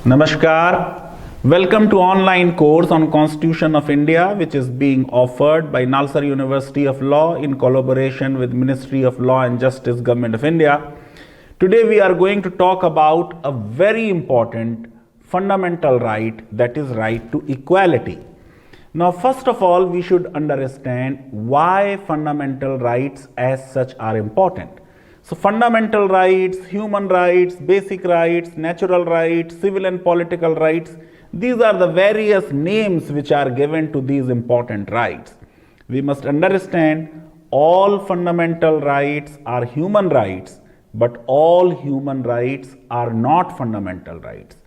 Namaskar. Welcome to online course on Constitution of India, which is being offered by Nalsar University of Law in collaboration with Ministry of Law and Justice, Government of India. Today we are going to talk about a very important fundamental right, that is right to equality. Now, first of all, we should understand why fundamental rights as such are important. So fundamental rights, human rights, basic rights, natural rights, civil and political rights, these are the various names which are given to these important rights. We must understand all fundamental rights are human rights, but all human rights are not fundamental rights.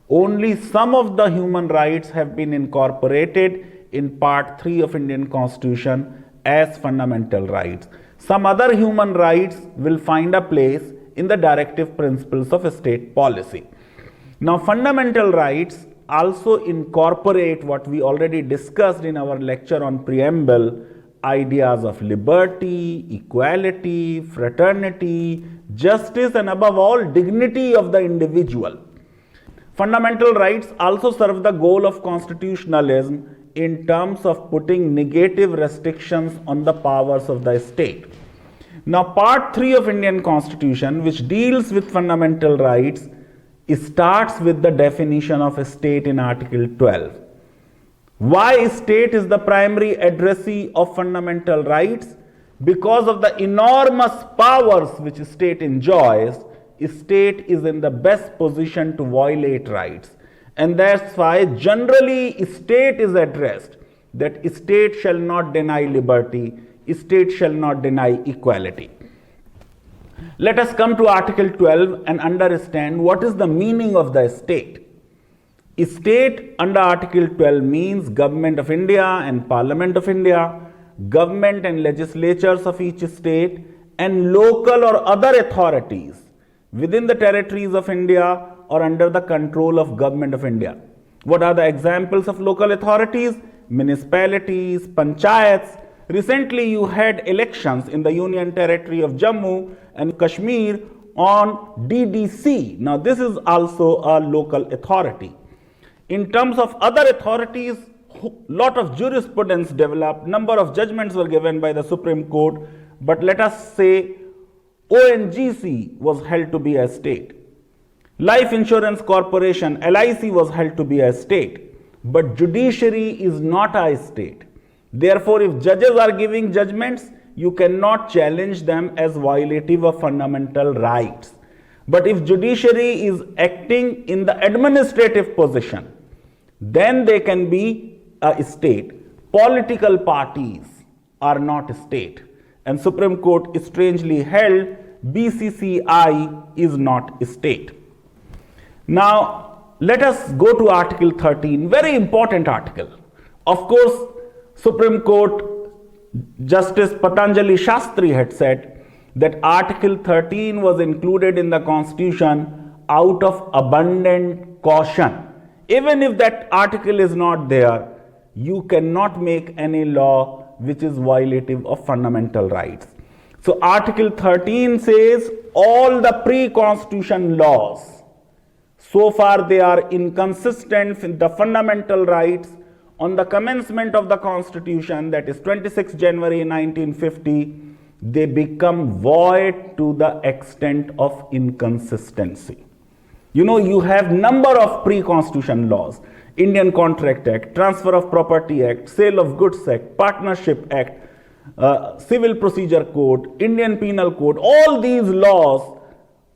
Only some of the human rights have been incorporated in Part 3 of Indian Constitution as fundamental rights. Some other human rights will find a place in the directive principles of state policy. Now, fundamental rights also incorporate what we already discussed in our lecture on preamble, ideas of liberty, equality, fraternity, justice, and above all, dignity of the individual. Fundamental rights also serve the goal of constitutionalism in terms of putting negative restrictions on the powers of the state. Now, Part 3 of Indian Constitution, which deals with fundamental rights, starts with the definition of a state in Article 12. Why state is the primary addressee of fundamental rights? Because of the enormous powers which state enjoys, state is in the best position to violate rights. And that's why generally state is addressed, that state shall not deny liberty, state shall not deny equality. Let us come to Article 12 and understand what is the meaning of the state. State under Article 12 means Government of India and Parliament of India, government and legislatures of each state, and local or other authorities within the territories of India or under the control of Government of India. What are the examples of local authorities? Municipalities, panchayats. Recently you had elections in the Union Territory of Jammu and Kashmir on DDC. Now this is also a local authority. In terms of other authorities, lot of jurisprudence developed, number of judgments were given by the Supreme Court, but let us say ONGC was held to be a state. Life Insurance Corporation, LIC, was held to be a state, but judiciary is not a state. Therefore, if judges are giving judgments, you cannot challenge them as violative of fundamental rights. But if judiciary is acting in the administrative position, then they can be a state. Political parties are not a state. And Supreme Court strangely held BCCI is not a state. Now, let us go to Article 13, very important article. Of course, Supreme Court Justice Patanjali Shastri had said that Article 13 was included in the Constitution out of abundant caution. Even if that article is not there, you cannot make any law which is violative of fundamental rights. So Article 13 says all the pre-Constitution laws, so far they are inconsistent with the fundamental rights, on the commencement of the Constitution, that is 26 January 1950, they become void to the extent of inconsistency. You know, you have number of pre-Constitution laws: Indian Contract Act, Transfer of Property Act, Sale of Goods Act, Partnership Act, Civil Procedure Code, Indian Penal Code. All these laws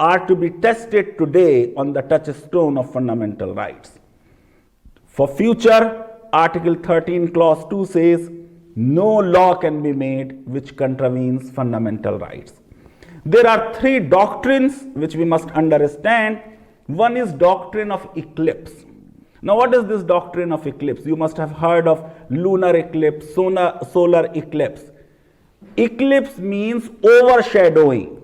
are to be tested today on the touchstone of fundamental rights. For future, Article 13 Clause 2 says, no law can be made which contravenes fundamental rights. There are three doctrines which we must understand. One is doctrine of eclipse. Now, what is this doctrine of eclipse? You must have heard of lunar eclipse, solar eclipse. Eclipse means overshadowing.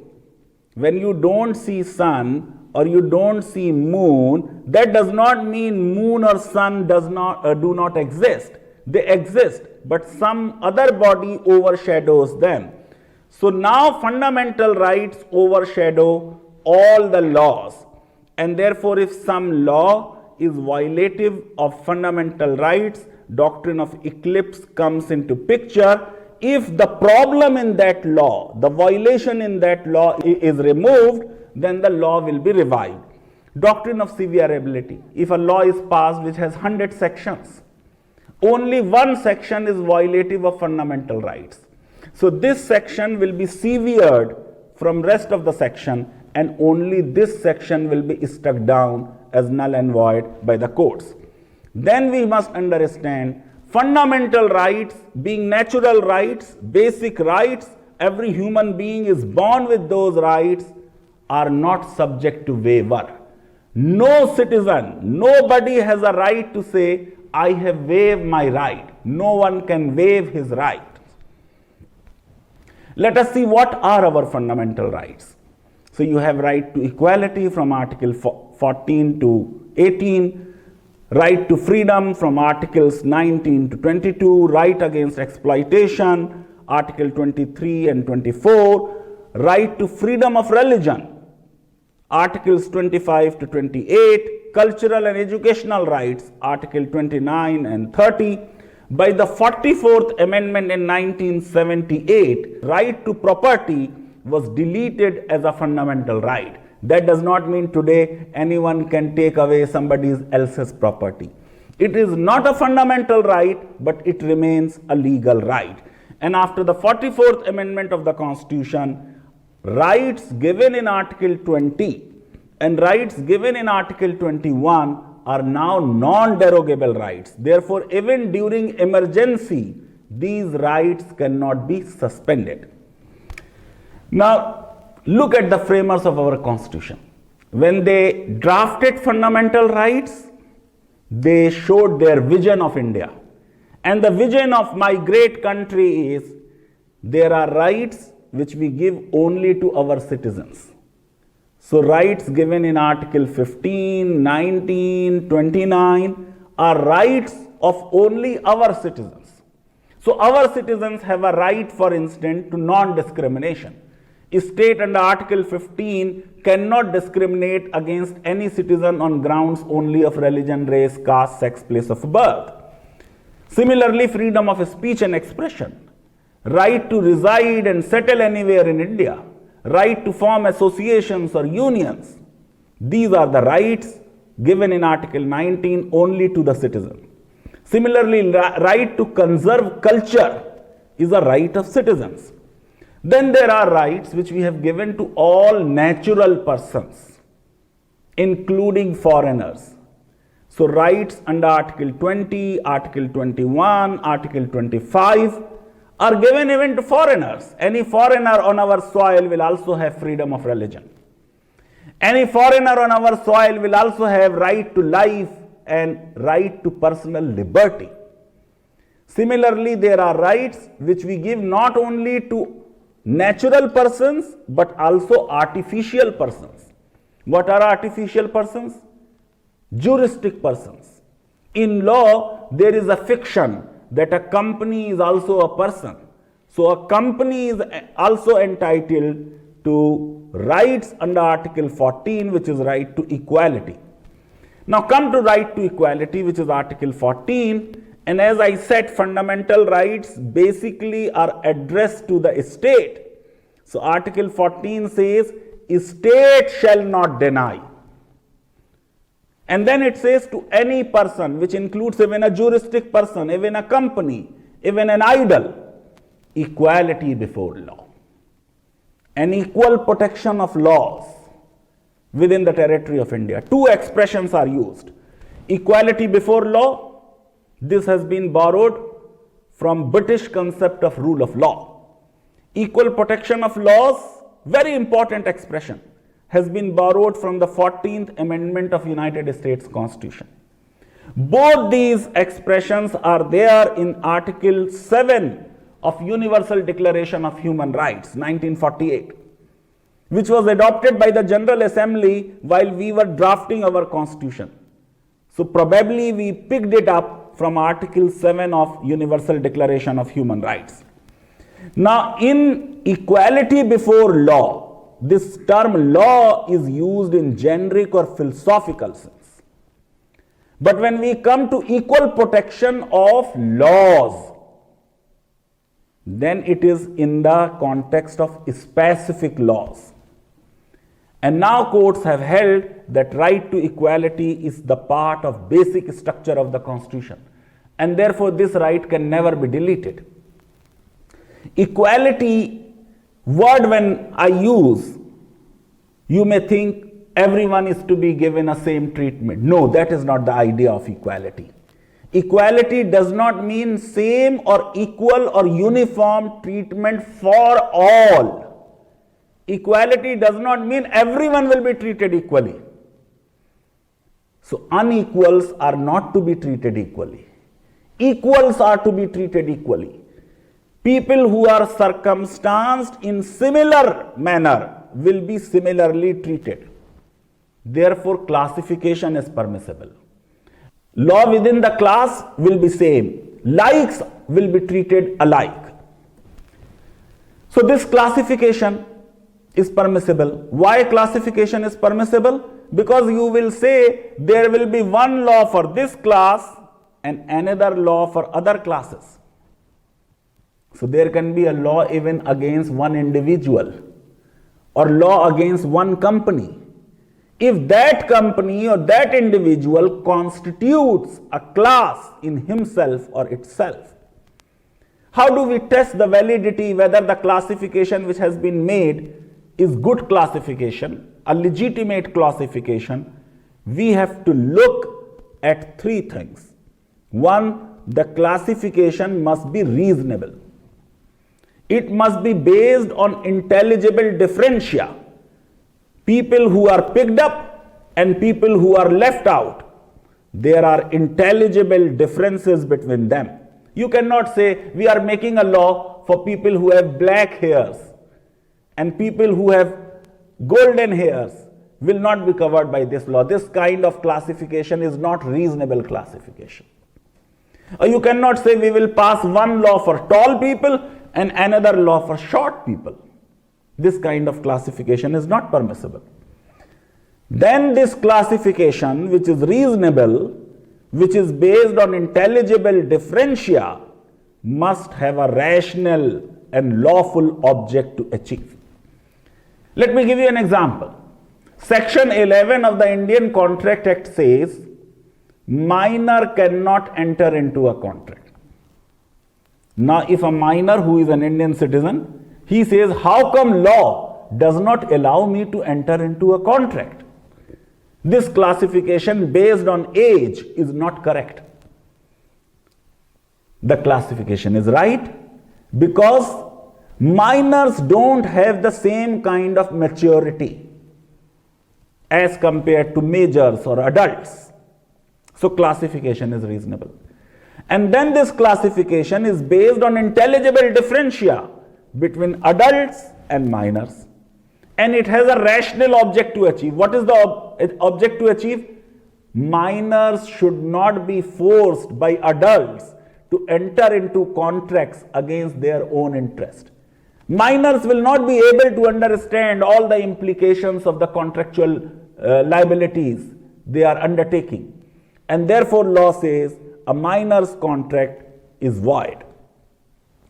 When you don't see sun or you don't see moon, that does not mean moon or sun do not exist. They exist, but some other body overshadows them. So now fundamental rights overshadow all the laws, and therefore if some law is violative of fundamental rights, doctrine of eclipse comes into picture. If the problem in that law, the violation in that law is removed, then the law will be revived. Doctrine of severability. If a law is passed which has 100 sections, only one section is violative of fundamental rights. So this section will be severed from rest of the section, and only this section will be struck down as null and void by the courts. Then we must understand fundamental rights being natural rights, basic rights, every human being is born with those rights, are not subject to waiver. No citizen, nobody has a right to say, I have waived my right. No one can waive his right. Let us see what are our fundamental rights. So you have right to equality from Article 14 to 18, right to freedom from Articles 19 to 22, right against exploitation, Article 23 and 24, right to freedom of religion, Articles 25 to 28, cultural and educational rights, Article 29 and 30. By the 44th Amendment in 1978, right to property was deleted as a fundamental right. That does not mean today anyone can take away somebody else's property. It is not a fundamental right, but it remains a legal right. And after the 44th Amendment of the Constitution, rights given in Article 20 and rights given in Article 21 are now non-derogable rights. Therefore, even during emergency, these rights cannot be suspended. Now, look at the framers of our Constitution. When they drafted fundamental rights, they showed their vision of India. And the vision of my great country is, there are rights which we give only to our citizens. So rights given in Article 15, 19, 29 are rights of only our citizens. So our citizens have a right, for instance, to non-discrimination. A state under Article 15 cannot discriminate against any citizen on grounds only of religion, race, caste, sex, place of birth. Similarly, freedom of speech and expression, right to reside and settle anywhere in India, right to form associations or unions. These are the rights given in Article 19 only to the citizen. Similarly, right to conserve culture is a right of citizens. Then there are rights which we have given to all natural persons, including foreigners. So rights under Article 20, Article 21, Article 25 are given even to foreigners. Any foreigner on our soil will also have freedom of religion. Any foreigner on our soil will also have right to life and right to personal liberty. Similarly, there are rights which we give not only to natural persons but also artificial persons. What are artificial persons? Juristic persons. In law, there is a fiction that a company is also a person. So a company is also entitled to rights under Article 14, which is right to equality. Now come to right to equality, which is Article 14. And as I said, fundamental rights basically are addressed to the state. So Article 14 says, state shall not deny. And then it says to any person, which includes even a juristic person, even a company, even an idol, equality before law. An equal protection of laws within the territory of India. Two expressions are used. Equality before law, this has been borrowed from British concept of rule of law. Equal protection of laws, very important expression, has been borrowed from the 14th Amendment of United States Constitution. Both these expressions are there in Article 7 of Universal Declaration of Human Rights, 1948, which was adopted by the General Assembly while we were drafting our Constitution. So probably we picked it up from Article 7 of Universal Declaration of Human Rights. Now, in equality before law, this term law is used in generic or philosophical sense. But when we come to equal protection of laws, then it is in the context of specific laws. And now courts have held that right to equality is the part of basic structure of the Constitution, and therefore this right can never be deleted. Equality word when I use, you may think everyone is to be given a same treatment. No, that is not the idea of equality. Equality does not mean same or equal or uniform treatment for all. Equality does not mean everyone will be treated equally. So unequals are not to be treated equally. Equals are to be treated equally. People who are circumstanced in similar manner will be similarly treated. Therefore, classification is permissible. Law within the class will be same. Likes will be treated alike. So this classification is permissible. Why classification is permissible? Because you will say there will be one law for this class and another law for other classes. So there can be a law even against one individual or law against one company. If that company or that individual constitutes a class in himself or itself. How do we test the validity whether the classification which has been made is good classification, a legitimate classification? We have to look at three things. One, the classification must be reasonable. It must be based on intelligible differentia. People who are picked up and people who are left out, there are intelligible differences between them. You cannot say we are making a law for people who have black hairs and people who have golden hairs will not be covered by this law. This kind of classification is not reasonable classification. Or you cannot say we will pass one law for tall people and another law for short people. This kind of classification is not permissible. Then this classification, which is reasonable, which is based on intelligible differentia, must have a rational and lawful object to achieve. Let me give you an example. Section 11 of the Indian Contract Act says, minor cannot enter into a contract. Now, if a minor who is an Indian citizen, he says, how come law does not allow me to enter into a contract? This classification based on age is not correct. The classification is right because minors don't have the same kind of maturity as compared to majors or adults. So classification is reasonable. And then this classification is based on intelligible differentia between adults and minors. And it has a rational object to achieve. What is the object to achieve? Minors should not be forced by adults to enter into contracts against their own interest. Minors will not be able to understand all the implications of the contractual liabilities they are undertaking. And therefore law says a minor's contract is void.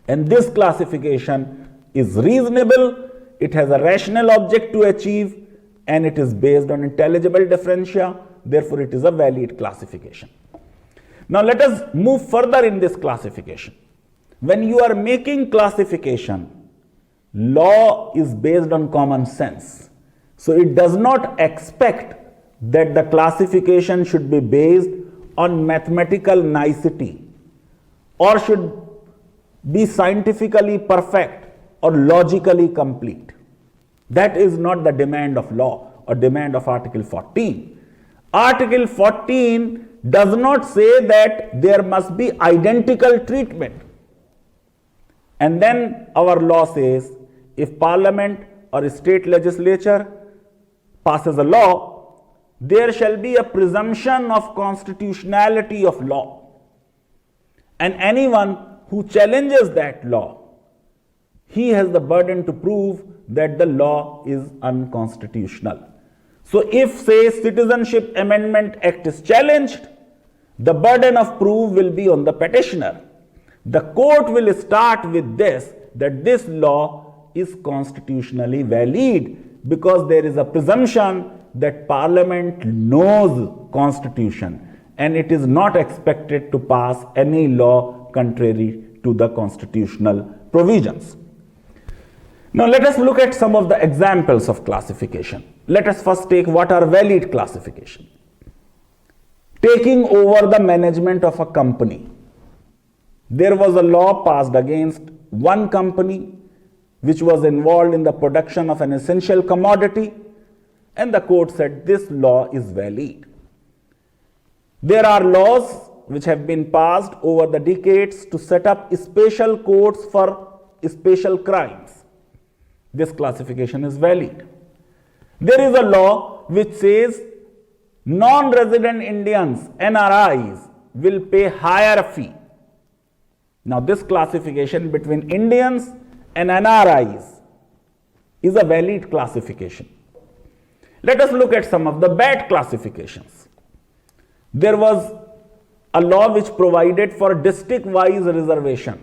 And this classification is reasonable, it has a rational object to achieve, and it is based on intelligible differentia, therefore it is a valid classification. Now let us move further in this classification. When you are making classification, law is based on common sense. So it does not expect that the classification should be based on mathematical nicety or should be scientifically perfect or logically complete. That is not the demand of law or demand of Article 14. Article 14 does not say that there must be identical treatment. And then our law says if Parliament or a state legislature passes a law, there shall be a presumption of constitutionality of law. And anyone who challenges that law, he has the burden to prove that the law is unconstitutional. So if, say, Citizenship Amendment Act is challenged, The burden of proof will be on the petitioner. The court will start with this, that this law is constitutionally valid, because there is a presumption that Parliament knows Constitution and it is not expected to pass any law contrary to the constitutional provisions. Now let us look at some of the examples of classification. Let us first take what are valid classification. Taking over the management of a company. There was a law passed against one company which was involved in the production of an essential commodity, and the court said this law is valid. There are laws which have been passed over the decades to set up special courts for special crimes. This classification is valid. There is a law which says non-resident Indians, NRIs, will pay higher fee. Now this classification between Indians and NRIs is a valid classification. Let us look at some of the bad classifications. There was a law which provided for district-wise reservation,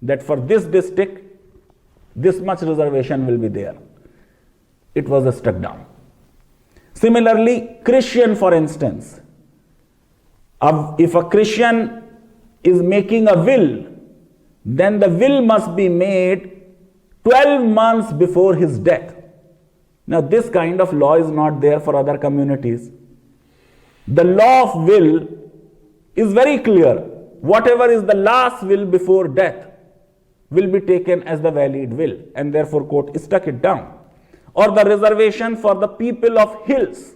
that for this district, this much reservation will be there. It was struck down. Similarly, Christian, for instance, if a Christian is making a will, then the will must be made 12 months before his death. Now, this kind of law is not there for other communities. The law of will is very clear. Whatever is the last will before death will be taken as the valid will, and therefore court struck it down. Or the reservation for the people of hills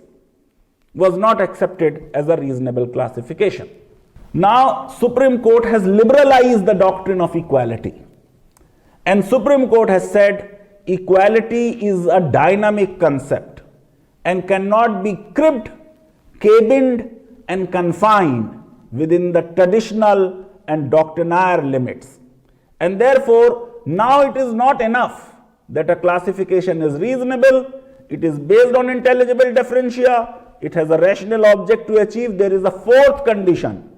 was not accepted as a reasonable classification. Now, Supreme Court has liberalized the doctrine of equality. And Supreme Court has said equality is a dynamic concept and cannot be cribbed, cabined, and confined within the traditional and doctrinaire limits. And therefore, now it is not enough that a classification is reasonable, it is based on intelligible differentia, it has a rational object to achieve. There is a fourth condition: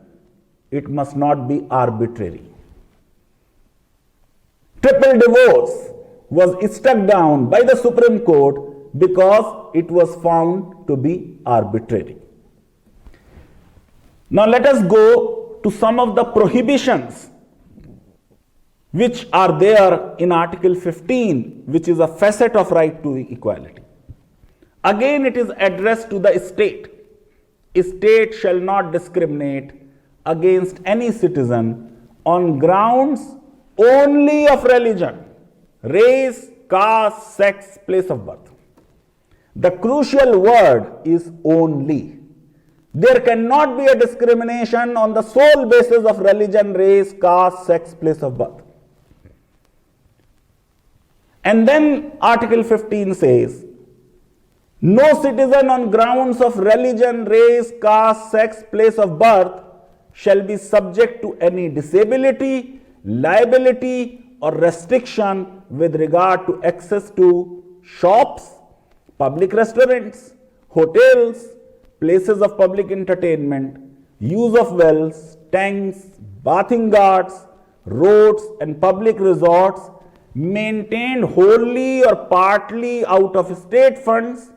it must not be arbitrary. Triple divorce was struck down by the Supreme Court because it was found to be arbitrary. Now let us go to some of the prohibitions which are there in Article 15, which is a facet of right to equality. Again, it is addressed to the state. A state shall not discriminate against any citizen on grounds only of religion, race, caste, sex, place of birth. The crucial word is only. There cannot be a discrimination on the sole basis of religion, race, caste, sex, place of birth. And then Article 15 says, no citizen on grounds of religion, race, caste, sex, place of birth shall be subject to any disability, liability, or restriction with regard to access to shops, public restaurants, hotels, places of public entertainment, use of wells, tanks, bathing ghats, roads, and public resorts maintained wholly or partly out of state funds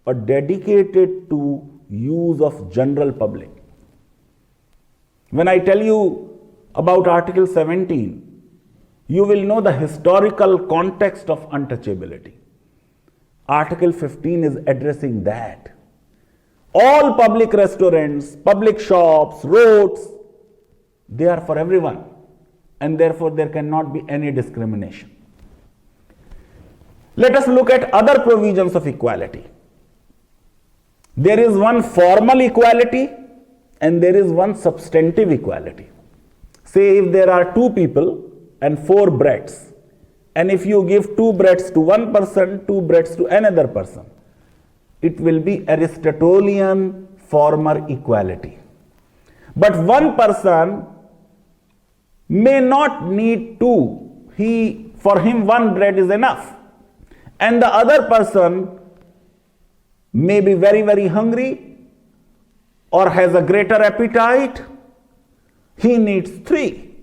or dedicated to use of general public. When I tell you about Article 17, you will know the historical context of untouchability. Article 15 is addressing that. All public restaurants, public shops, roads, they are for everyone, and therefore there cannot be any discrimination. Let us look at other provisions of equality. There is one formal equality and there is one substantive equality. Say if there are two people and 4 breads, and if you give 2 breads to one person, 2 breads to another person, it will be Aristotelian formal equality. But one person may not need 2. For him 1 bread is enough. And the other person may be very, very hungry, or has a greater appetite, he needs 3.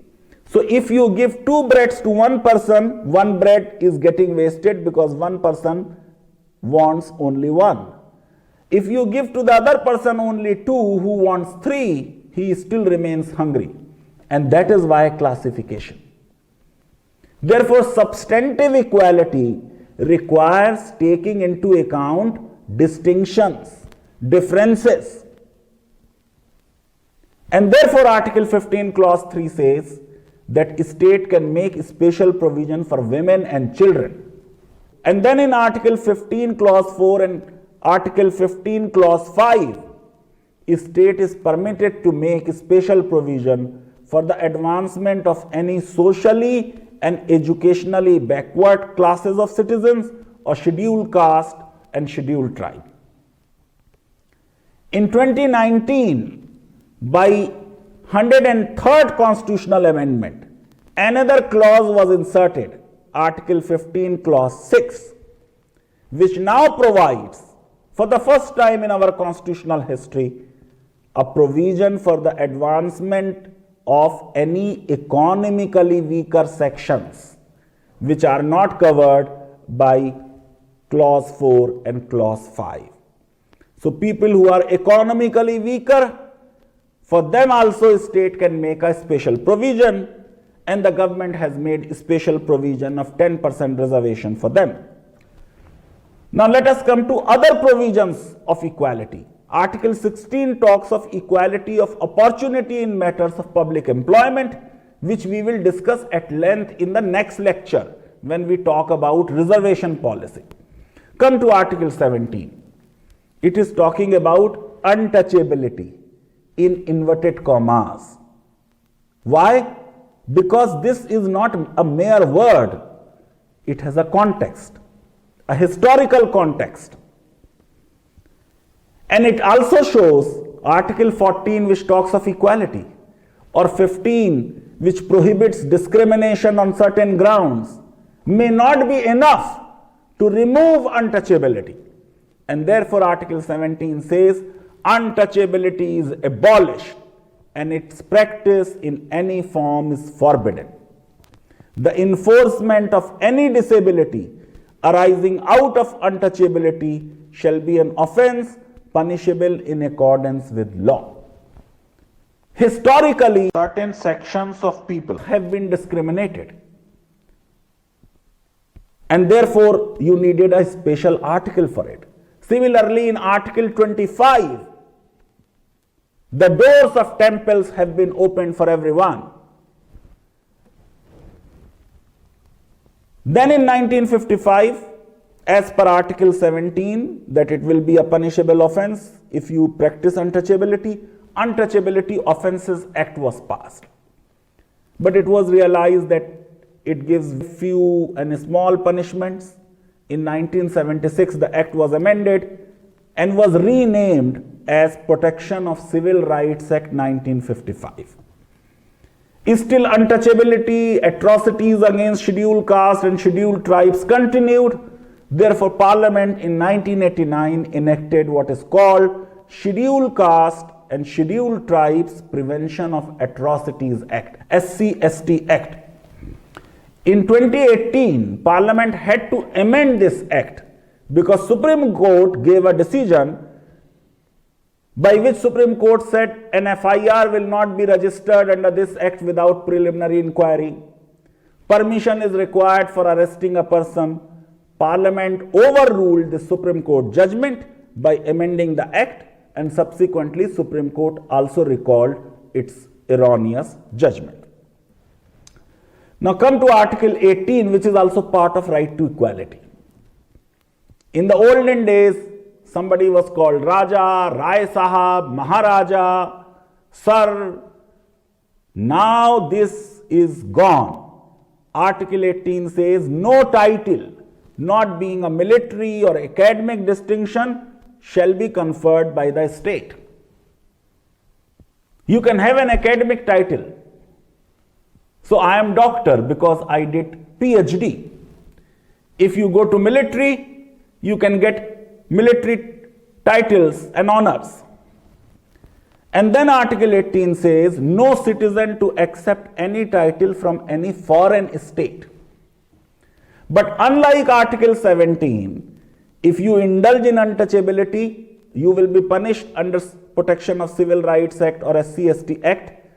So if you give 2 breads to one person, 1 bread is getting wasted because one person wants only 1. If you give to the other person only 2 who wants 3, he still remains hungry. And that is why classification. Therefore, substantive equality requires taking into account distinctions, differences. And therefore, Article 15, Clause 3 says that state can make special provision for women and children. And then in Article 15, Clause 4 and Article 15, Clause 5, state is permitted to make special provision for the advancement of any socially and educationally backward classes of citizens or scheduled caste and scheduled tribe. In 2019, by 103rd Constitutional Amendment, another clause was inserted, Article 15, Clause 6, which now provides, for the first time in our constitutional history, a provision for the advancement of any economically weaker sections which are not covered by Clause 4 and Clause 5. So people who are economically weaker, for them also state can make a special provision, and the government has made special provision of 10% reservation for them. Now let us come to other provisions of equality. Article 16 talks of equality of opportunity in matters of public employment, which we will discuss at length in the next lecture when we talk about reservation policy. Come to Article 17. It is talking about untouchability in inverted commas. Why? Because this is not a mere word. It has a context, a historical context. And it also shows Article 14, which talks of equality, or 15, which prohibits discrimination on certain grounds, may not be enough to remove untouchability. And therefore, Article 17 says untouchability is abolished and its practice in any form is forbidden. The enforcement of any disability arising out of untouchability shall be an offense punishable in accordance with law. Historically, certain sections of people have been discriminated, and therefore you needed a special article for it. Similarly, in Article 25, the doors of temples have been opened for everyone. Then in 1955, as per Article 17, that it will be a punishable offense if you practice untouchability, Untouchability Offences Act was passed. But it was realized that it gives few and small punishments. In 1976, the Act was amended and was renamed as Protection of Civil Rights Act 1955. Still, untouchability, atrocities against scheduled castes and scheduled tribes continued. Therefore, Parliament in 1989 enacted what is called Scheduled Caste and Scheduled Tribes Prevention of Atrocities Act, SCST Act. In 2018, Parliament had to amend this act because Supreme Court gave a decision by which Supreme Court said an FIR will not be registered under this act without preliminary inquiry. Permission is required for arresting a person. Parliament overruled the Supreme Court judgment by amending the act, and subsequently Supreme Court also recalled its erroneous judgment. Now come to Article 18, which is also part of right to equality. In the olden days, somebody was called Raja, Rai Sahab, Maharaja, Sir. Now this is gone. Article 18 says no title, not being a military or academic distinction, shall be conferred by the state. You can have an academic title. So I am doctor because I did PhD. If you go to military, you can get military titles and honors. And then Article 18 says, no citizen to accept any title from any foreign state. But unlike Article 17, if you indulge in untouchability, you will be punished under Protection of Civil Rights Act or SC/ST Act.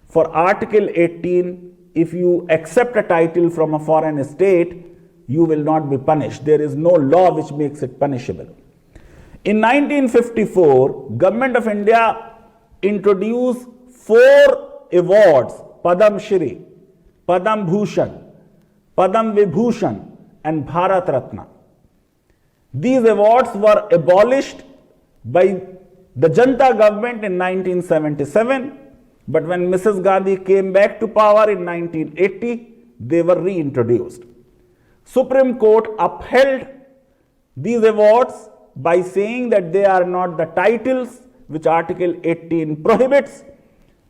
For Article 18, if you accept a title from a foreign state, you will not be punished. There is no law which makes it punishable. In 1954, Government of India introduced 4 awards: Padam Shri, Padam Bhushan, Padam Vibhushan and Bharat Ratna. These awards were abolished by the Janata government in 1977, but when Mrs. Gandhi came back to power in 1980, they were reintroduced. Supreme Court upheld these awards by saying that they are not the titles which Article 18 prohibits,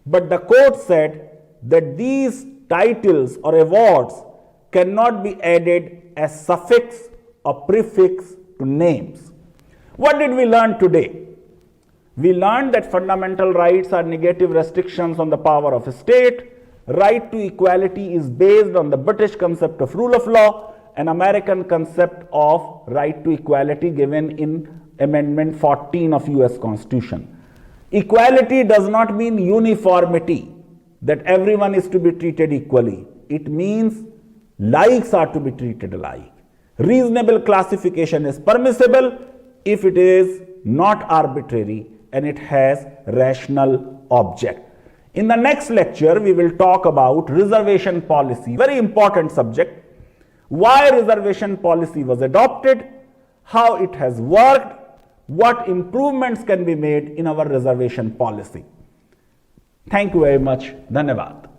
but the court said that these titles or awards cannot be added as suffix or prefix to names. What did we learn today? We learned that fundamental rights are negative restrictions on the power of a state. Right to equality is based on the British concept of rule of law, an American concept of right to equality given in Amendment 14 of US Constitution. Equality does not mean uniformity, that everyone is to be treated equally. It means likes are to be treated alike. Reasonable classification is permissible if it is not arbitrary and it has rational object. In the next lecture, we will talk about reservation policy, very important subject. Why reservation policy was adopted, how it has worked, what improvements can be made in our reservation policy. Thank you very much. Dhanyavad.